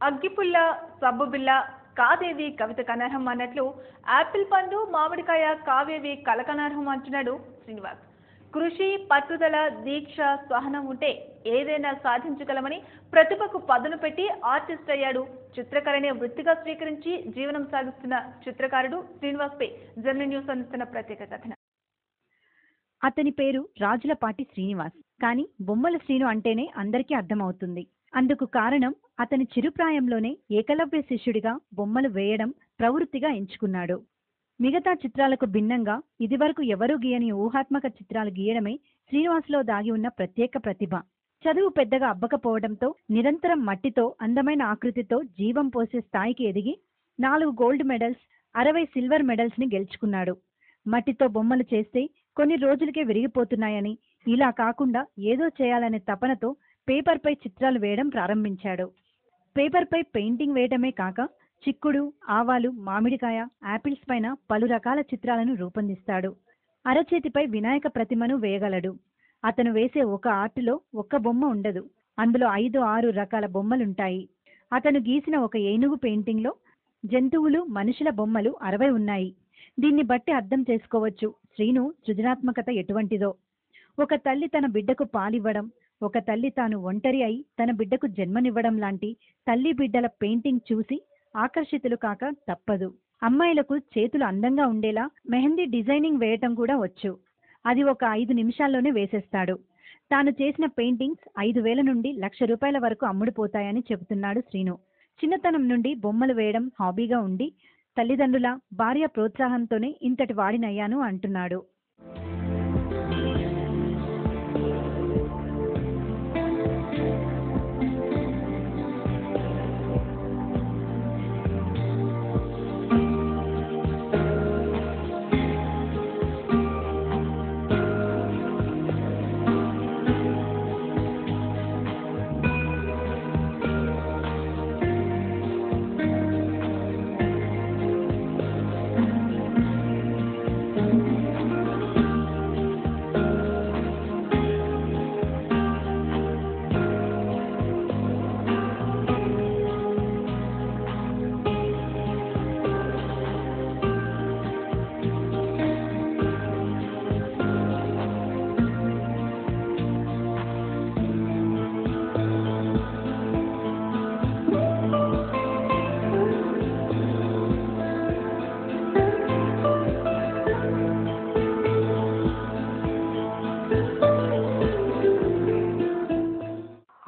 అగ్గిపుల్ల, సబ్బుబిల్ల, కాదేవి కవితకు అనర్హం అన్నట్లు యాపిల్ పండు, మామిడికాయ కావేవి కలకనర్హం అంటున్నాడు శ్రీనివాస్. కృషి, పట్టుదల, దీక్ష, సహనం ఉంటే ఏదైనా సాధించగలమని ప్రతిభకు పదును పెట్టి ఆర్టిస్ట్ అయ్యాడు. చిత్రకళనే వృత్తిగా స్వీకరించి జీవనం సాగిస్తున్న చిత్రకారుడు శ్రీనివాస్ పై జర్నీ న్యూస్ అందిస్తున్న ప్రత్యేక కథనం. అతని పేరు రాజులపాటి శ్రీనివాస్. కానీ బొమ్మల శ్రీను అంటేనే అందరికీ అర్థమవుతుంది. అందుకు కారణం అతని చిరుప్రాయంలోనే ఏకలవ్య శిష్యుడిగా బొమ్మలు వేయడం ప్రవృత్తిగా ఎంచుకున్నాడు. మిగతా చిత్రాలకు భిన్నంగా ఇదివరకు ఎవరూ గీయని ఊహాత్మక చిత్రాలు గీయడమే శ్రీనివాస్లో దాగి ఉన్న ప్రత్యేక ప్రతిభ. చదువు పెద్దగా అబ్బకపోవడంతో నిరంతరం మట్టితో అందమైన ఆకృతితో జీవం పోసే స్థాయికి ఎదిగి 4 గోల్డ్ మెడల్స్, 60 సిల్వర్ మెడల్స్ ని గెలుచుకున్నాడు. మట్టితో బొమ్మలు చేస్తే కొన్ని రోజులకే విరిగిపోతున్నాయని, ఇలా కాకుండా ఏదో చేయాలనే తపనతో పేపర్పై చిత్రాలు వేయడం ప్రారంభించాడు. పేపర్పై పెయింటింగ్ వేయటమే కాక చిక్కుడు, ఆవాలు, మామిడికాయ, యాపిల్స్ పైన పలు రకాల చిత్రాలను రూపొందిస్తాడు. అరచేతిపై వినాయక ప్రతిమను వేయగలడు. అతను వేసే ఒక ఆర్టులో ఒక్క బొమ్మ ఉండదు, అందులో 5-6 రకాల బొమ్మలుంటాయి. అతను గీసిన ఒక ఏనుగు పెయింటింగ్లో జంతువులు, మనుషుల బొమ్మలు 60 ఉన్నాయి. దీన్ని బట్టి అర్థం చేసుకోవచ్చు శ్రీను సృజనాత్మకత ఎటువంటిదో. ఒక తల్లి తన బిడ్డకు పాలివ్వడం, ఒక తల్లి తాను ఒంటరి అయి తన బిడ్డకు జన్మనివ్వడం లాంటి తల్లి బిడ్డల పెయింటింగ్ చూసి ఆకర్షితులు కాక తప్పదు. అమ్మాయిలకు చేతులు అందంగా ఉండేలా మెహందీ డిజైనింగ్ వేయటం కూడా వచ్చు. అది ఒక 5 నిమిషాల్లోనే వేసేస్తాడు. తాను చేసిన పెయింటింగ్స్ 5,000 నుండి 1,00,000 రూపాయల వరకు అమ్ముడుపోతాయని చెబుతున్నాడు శ్రీను. చిన్నతనం నుండి బొమ్మలు వేయడం హాబీగా ఉండి తల్లిదండ్రుల, భార్య ప్రోత్సాహంతోనే ఇంతటి వాడినయ్యాను అంటున్నాడు.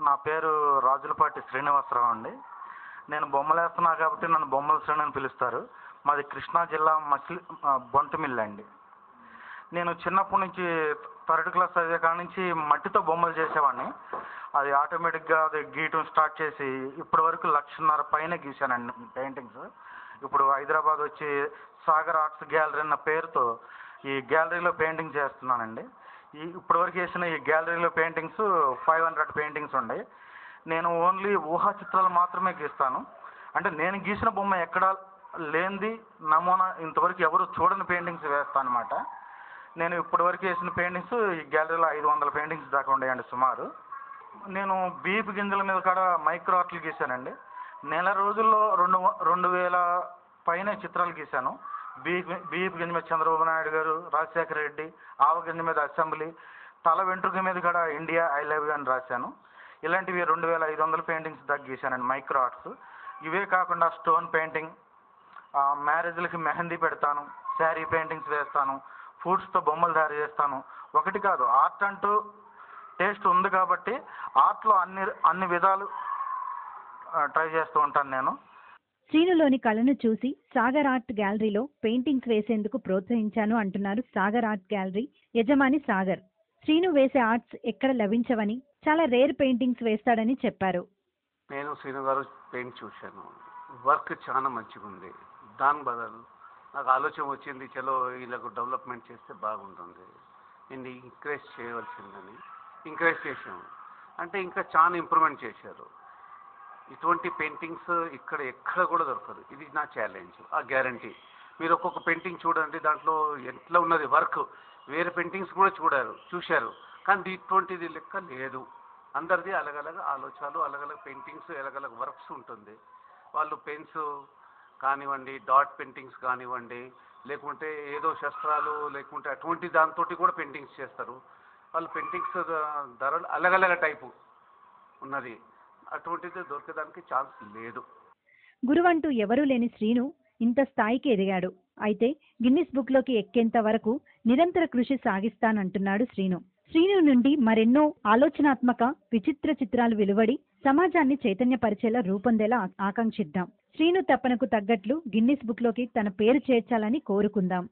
నా పేరు రాజులపాటి శ్రీనివాసరావు అండి. నేను బొమ్మలు వేస్తున్నా కాబట్టి నన్ను బొమ్మల శ్రేణి అని పిలుస్తారు. మాది కృష్ణా జిల్లా బొంటమిల్లి అండి. నేను చిన్నప్పటి నుంచి 3rd క్లాస్ చదివే కాడ నుంచి మట్టితో బొమ్మలు చేసేవాడిని. అది ఆటోమేటిక్గా అది గీయటం స్టార్ట్ చేసి ఇప్పటి వరకు 1,50,000 పైన గీశానండి పెయింటింగ్స్. ఇప్పుడు హైదరాబాద్ వచ్చి సాగర్ ఆర్ట్స్ గ్యాలరీ అన్న పేరుతో ఈ గ్యాలరీలో పెయింటింగ్ చేస్తున్నానండి. ఇప్పటి వరకు వేసిన ఈ గ్యాలరీలో పెయింటింగ్స్ 500 పెయింటింగ్స్ ఉన్నాయి. నేను ఓన్లీ ఊహా చిత్రాలు మాత్రమే గీస్తాను. అంటే నేను గీసిన బొమ్మ ఎక్కడ లేనిది నమూనా ఇంతవరకు ఎవరు చూడని పెయింటింగ్స్ వేస్తాను అనమాట. నేను ఇప్పటి వరకు వేసిన పెయింటింగ్స్ ఈ గ్యాలరీలో 500 పెయింటింగ్స్ దాకా ఉన్నాయండి సుమారు. నేను బీపు గింజల మీద కూడా మైక్రో ఆర్ట్లు గీశానండి. నెల రోజుల్లో 2,000 పైన చిత్రాలు గీశాను. బీపు గింజ మీద చంద్రబాబు నాయుడు గారు, రాజశేఖర రెడ్డి, ఆవ గింజ మీద అసెంబ్లీ, తల వెంట్రుక మీద కూడా ఇండియా ఐ లవ్ యూ అని రాశాను. ఇలాంటివి 2,500 పెయింటింగ్స్ దాకా గీశానండి మైక్రో ఆర్ట్స్. ఇవే కాకుండా స్టోన్ పెయింటింగ్, మ్యారేజ్లకి మెహందీ పెడతాను, శారీ పెయింటింగ్స్ వేస్తాను, ఫ్రూట్స్తో బొమ్మలు తయారు చేస్తాను. ఒకటి కాదు, ఆర్ట్ అంటూ టేస్ట్ ఉంది కాబట్టి ఆర్ట్లో అన్ని విధాలు ట్రై చేస్తూ ఉంటాను నేను. శ్రీనులోని కళను చూసి సాగర్ ఆర్ట్ గ్యాలరీలో పెయింటింగ్స్ వేసేందుకు ప్రోత్సహించాను అంటున్నారు సాగర్ ఆర్ట్ గ్యాలరీ యజమాని సాగర్. శ్రీను వేసే ఆర్ట్స్ ఎక్కడ లభించవని, చాలా రేర్ పెయింటింగ్స్ వేస్తాడని చెప్పారు. నేను శ్రీను గారు పెయింట్ చూశాను, వర్క్ చాలా మంచిగా ఉంది. దాని బదులు నాకు ఆలోచన వచ్చింది, చలో వీళ్ళకు డెవలప్మెంట్ చేస్తే బాగుంటుంది, నేను ఎంకరేజ్ చేయవలసిందని ఎంకరేజ్ చేశాను. అంటే ఇంకా చాలా ఇంప్రూవ్మెంట్ చేశారు. ఇటువంటి పెయింటింగ్స్ ఎక్కడ కూడా దొరకదు. ఇది నా ఛాలెంజ్, ఆ గ్యారంటీ. మీరు ఒక్కొక్క పెయింటింగ్ చూడండి, దాంట్లో ఎట్లా ఉన్నది వర్క్. వేరే పెయింటింగ్స్ కూడా చూశారు, కానీ ఇటువంటిది లెక్క లేదు అందరిది అలగలగ ఆలోచనలు, అలగలగ పెయింటింగ్స్, అలగలగ వర్క్స్ ఉంటుంది. వాళ్ళు పెన్స్ కానివ్వండి, డాట్ పెయింటింగ్స్ కానివ్వండి, లేకుంటే ఏదో శస్త్రాలు లేకుంటే అటువంటి దాంతో కూడా పెయింటింగ్స్ చేస్తారు. వాళ్ళు పెయింటింగ్స్ ధరలు అలగలగ టైపు ఉన్నది, అటువంటిది దొరికేదానికి ఛాన్స్ లేదు. గురువంటూ ఎవరూ లేని శ్రీను ఇంత స్థాయికి ఎదిగాడు. అయితే గిన్నిస్ బుక్లోకి ఎక్కేంత వరకు నిరంతర కృషి సాగిస్తానంటున్నాడు శ్రీను. శ్రీను నుండి మరెన్నో ఆలోచనాత్మక విచిత్ర చిత్రాలు వెలువడి సమాజాన్ని చైతన్యపరిచేలా రూపొందేలా ఆకాంక్షిద్దాం. శ్రీను తపనకు తగ్గట్లు గిన్నిస్ బుక్లోకి తన పేరు చేర్చాలని కోరుకుందాం.